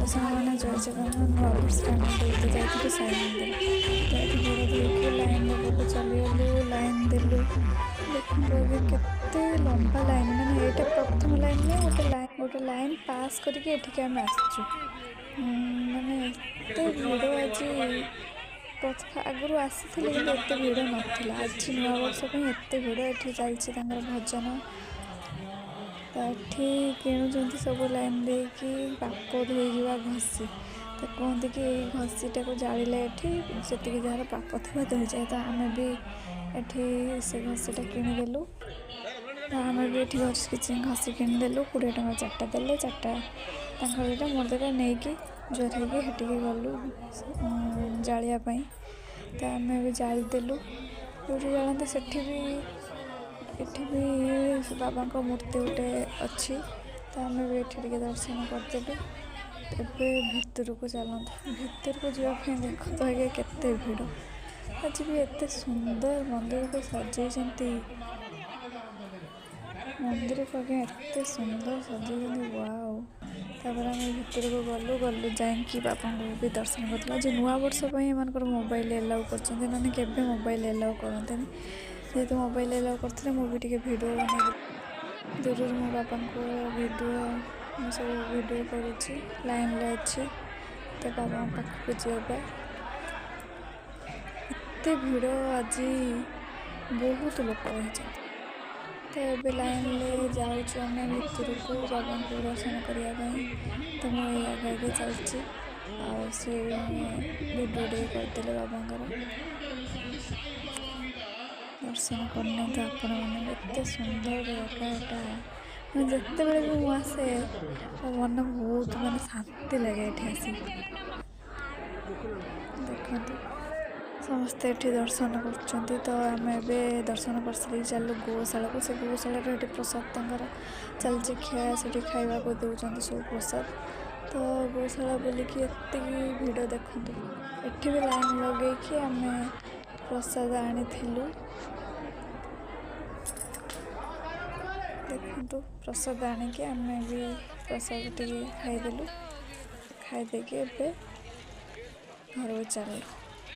सामने जय जगन्नाथ नुआवर्ष बुलते जाइए साई मंदिर धीरे धीरे लाइन देवाक चलीगलु लाइन देलु देखो अभी केते लंबा लाइन मैंने यहाँ प्रथम लाइन में गोटे लाइन पास करके एठिक आम आसचु माने एते भिड़ आज आगु आसी एत भिड़ नाला आज नुआ वर्ष एत भिड़ ये चलती भजन तो ये किणुंट सब लाइन देकी पाप धोईवा घसी तो कहते कि घसीटा को जाड़े ये जार पाप थी धोई जाए तो आम भी ये से घसीटा किदेलु आम भी ये घसी किदेलु 20 टଙ୍କା 4टा देले 4टा यहाँ मोर देगा नहीं कि जोर होटी गलु जालियापाई तो आम भी जादेलु जो जाते से एठी भी बाबा मूर्ति गोटे अच्छी तो आम भी ये दर्शन करदेलु एबे भितर को चलते भितर को जावाई देख तो आगे केते भिड़ आज भी एत सुंदर मंदिर को सजाई मंदिर को आगे एत सुंदर सजाई वाओ तापर आम भितर को गलु जाकि बाबा को भी दर्शन करला जो नुआ वर्ष एम मोबाइल एलाउ कर मोबाइल एलाउ करते जेहेतु मोबाइल एलाउ करते मुझे वीडियो बन दूर मो बापा को वीडियो सब वीडियो करुँची लाइन ले अच्छी तो बाबा पाखक जावा एत भिड़ आज बहुत लोक रही तो ये लाइन ले जाऊँ आम भितर को बाबा को दर्शन करने तो मुझे आगे चलती वीडियो करदे बाबा दर्शन करने तो आपण मैंने एत सुंदर जगह जिते बड़े भी मुझे मन बहुत मानते शांति लगे ये आसी देखते समस्ते ये दर्शन कर तो आम ए दर्शन कर सारी चलू गोशाला को से गोशाला प्रसाद तर चलती खिया से खावा को दौरान सब प्रसाद तो गोशाला बोलिकी एत भिड़ देखु एटी भी लाइन लगे आम प्रसाद आनी देखु प्रसाद आणिकी आम भी प्रसाद टी खाईदेलु खाईदेकी घर को चलू।